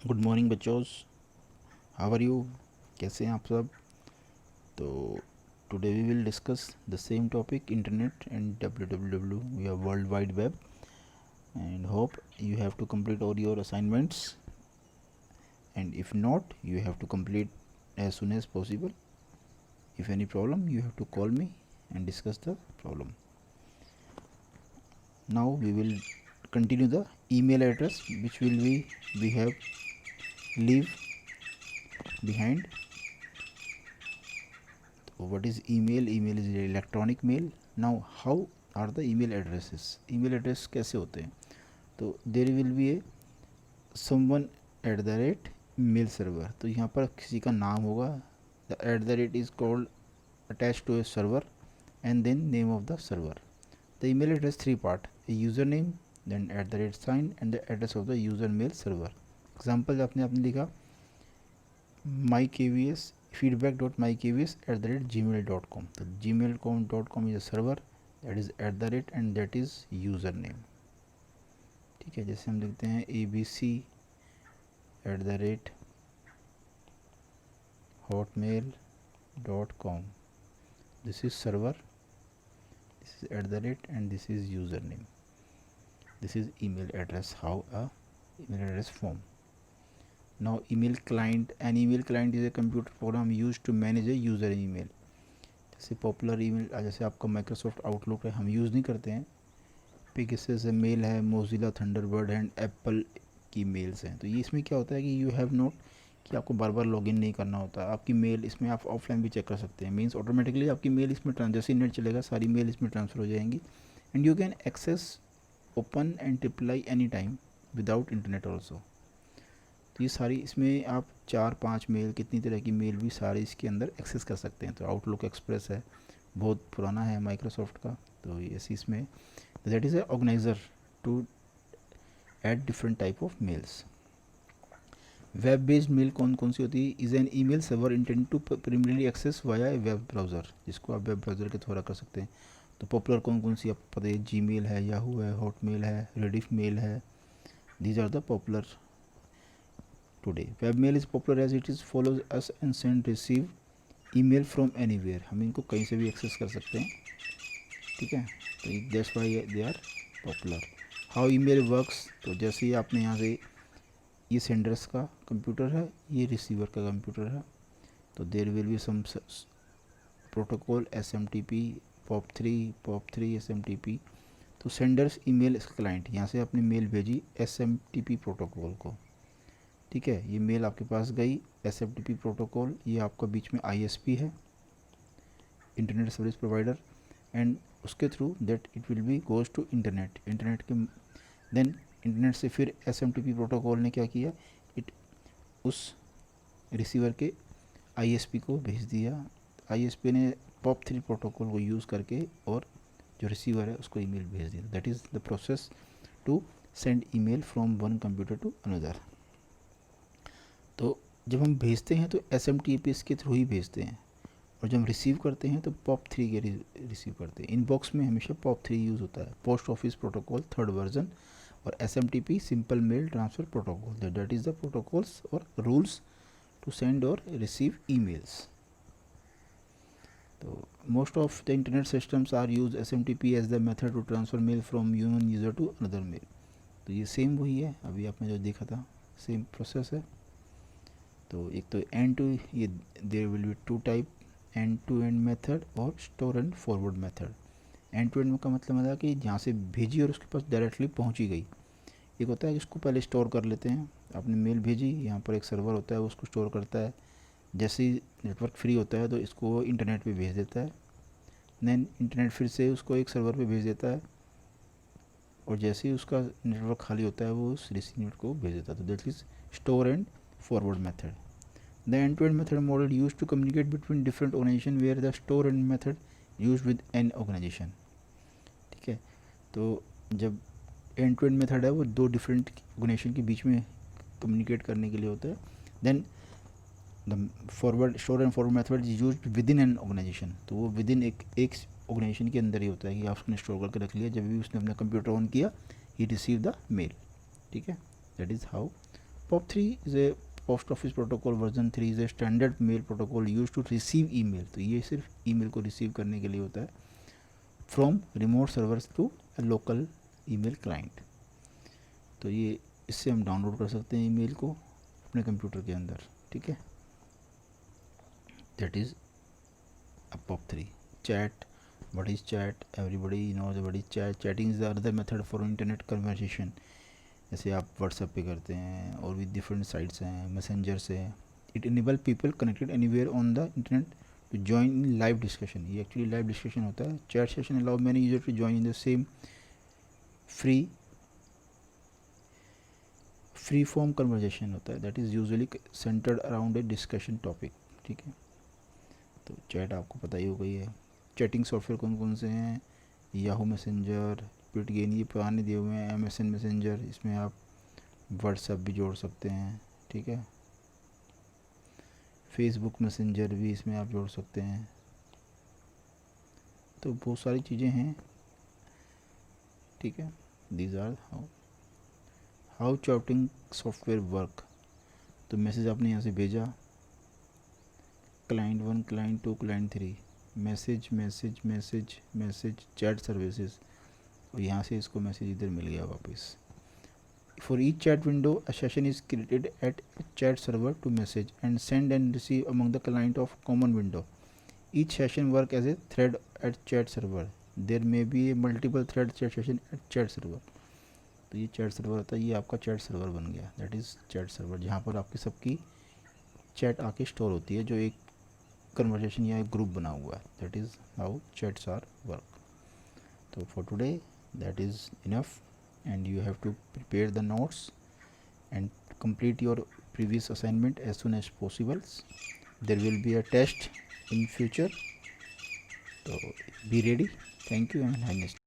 Good morning बच्चों, how are you? कैसे हैं आप सब? तो today we will discuss the same topic, internet and www, या world wide web, and hope you have to complete all your assignments, and if not you have to complete as soon as possible. If any problem you have to call me and discuss the problem. Now we will continue the email address which will we have leave behind. What is email? Email is electronic mail. Now how are the email addresses? Email address कैसे होते हैं? तो there will be a someone @mail server. तो यहाँ पर किसी का नाम होगा. The @ is called attached to a server and then name of the server. The email address three part: a username, then @ sign and the address of the user mail server. Example आपने लिखा mykvs feedback.mykvs@gmail.com. तो gmail.com is a server, that is @ and that is username. ठीक है, जैसे हम लिखते हैं abc@hotmail.com. this is server, this is @ and this is username. This is email address, how a email address form. Now email client. An email client is a computer program used to manage a user email. जैसे popular email, जैसे आपका Microsoft outlook है, हम use नहीं करते हैं. Pegasus है, mail है, मोजिला थंडरबर्ड एंड एप्पल की मेल्स हैं. तो ये इसमें क्या होता है कि यू हैव नॉट, कि आपको बार बार लॉगिन नहीं करना होता. आपकी मेल इसमें आप ऑफलाइन भी चेक कर सकते हैं. मीन्स ऑटोमेटिकली आपकी मेल इसमें जैसे नेट चलेगा सारी मेल इसमें ट्रांसफ़र हो जाएंगी, and you can access, open and reply any time without internet also. तो ये सारी इसमें आप 4-5 मेल, कितनी तरह की मेल भी सारी इसके अंदर एक्सेस कर सकते हैं. तो आउटलुक एक्सप्रेस है, बहुत पुराना है माइक्रोसॉफ्ट का. तो ये इसमें that is a organiser to add different type of mails. Web based mail कौन कौन सी होती है? Is an email server intend to primarily access via a web browser, जिसको आप वेब ब्राउज़र के द्वारा कर सकते हैं. तो पॉपुलर कौन कौन सी आपको पता है? जीमेल है, याहू है, हॉटमेल है, रेडिफ मेल है. These are the popular today. Webmail is popular as it is follows us and send receive email from anywhere. हम इनको कहीं से भी एक्सेस कर सकते हैं. ठीक है, तो that's why they are popular. How email works? तो जैसे ही आपने यहाँ से, ये सेंडर्स का कंप्यूटर है, ये रिसीवर का कंप्यूटर है. तो there will be some protocol SMTP, POP3 SMTP. तो सेंडर्स ईमेल क्लाइंट, यहाँ से आपने मेल भेजी SMTP प्रोटोकॉल को. ठीक है, ये मेल आपके पास गई SMTP प्रोटोकॉल. ये आपका बीच में ISP है, इंटरनेट सर्विस प्रोवाइडर, एंड उसके through that it will be goes to internet. Internet के देन इंटरनेट से फिर SMTP प्रोटोकॉल ने क्या किया, इट उस रिसीवर के ISP को भेज दिया. ISP ने POP3 प्रोटोकॉल को यूज़ करके और जो रिसीवर है उसको ईमेल भेज दिया. That is the process to send email from one computer to another. तो जब हम भेजते हैं तो SMTP के थ्रू ही भेजते हैं, और जब हम रिसीव करते हैं तो POP3 के रिसीव करते हैं. इनबॉक्स में हमेशा POP3 यूज़ होता है. Post office protocol 3rd version, और SMTP simple mail transfer protocol. That is the protocols और रूल्स टू सेंड और रिसीव ईमेल्स. तो most of the internet systems are use SMTP as the method to transfer mail from human user to another mail. तो ये same वही है, अभी आपने जो देखा था सेम प्रोसेस है. तो एक तो एंड टू, ये there will be 2 type, end to end method और store and forward method. End to end का मतलब है कि जहाँ से भेजी और उसके पास डायरेक्टली पहुँची गई. एक होता है जिसको पहले स्टोर कर लेते हैं, आपने मेल भेजी, यहाँ पर एक सर्वर होता है वो उसको स्टोर करता है. जैसे ही नेटवर्क फ्री होता है तो इसको इंटरनेट पे भेज देता है. देन इंटरनेट फिर से उसको एक सर्वर पे भेज देता है, और जैसे ही उसका नेटवर्क खाली होता है वो उस रिसीवर को भेज देता है. तो that is store and forward method. The end-to-end method model used to communicate between different organization where the store and method used with an organization. ठीक है, तो जब एंड टू एंड मेथड है वो दो डिफरेंट ऑर्गेनाइजेशन के बीच में communicate करने के लिए होता है. Then the forward, store and forward method is used within an organisation. तो वो विद इन एक ऑर्गेनाइजेशन के अंदर ही होता है कि आप उसने स्टोर करके रख लिया, जब भी उसने अपना कंप्यूटर ऑन किया ही रिसीव द मेल. ठीक है, that is how POP3 is a post office protocol version 3 is a standard mail protocol use to receive email. तो ये सिर्फ ईमेल को रिसीव करने के लिए होता है from remote servers to a local email client. तो ये इससे हम डाउनलोड कर सकते हैं ईमेल को अपने कंप्यूटर के अंदर, ठीक है। That is a POP3 chat. What is chat? Everybody knows what is chat. Chatting is the other method for internet conversation. जैसे आप व्हाट्सएप पे करते हैं और भी डिफरेंट साइट्स हैं, मैसेंजर्स हैं। It enable people connected anywhere on the internet to join in live discussion. ये एक्चुअली लाइव डिस्कशन होता है। Chat session allow many user to join in the same free form conversation होता है that is usually centred around a discussion topic, ठीक है। तो chat आपको पता ही हो गई है। चैटिंग सॉफ्टवेयर कौन कौन से हैं? याहू मैसेंजर, पिटगेन, ये पुराने दिए हुए हैं। MSN मैसेंजर, इसमें आप व्हाट्सएप भी जोड़ सकते हैं, ठीक है। फेसबुक मैसेंजर भी इसमें आप जोड़ सकते हैं। तो बहुत सारी चीज़ें हैं, ठीक है। These are how chatting software work. तो मैसेज आपने यहाँ से भेजा, client 1, client 2, client 3, message message message message chat services, और यहाँ से इसको मैसेज इधर मिल गया वापस। For each chat window a session is created at chat server to message and send and receive among the client of common window. Each session work as a thread at chat server. There may be A multiple thread chat session at chat server. तो ये chat server होता है, ये आपका chat server बन गया। That is chat server, जहाँ पर आपकी सबकी चैट आके स्टोर होती है, जो एक कन्वर्सेशन या एक ग्रुप बना हुआ है। That is how chats are work. So for today that is enough, and you have to prepare the notes and complete your previous assignment as soon as possible. There will be a test in future, so be ready. Thank you and have a nice day.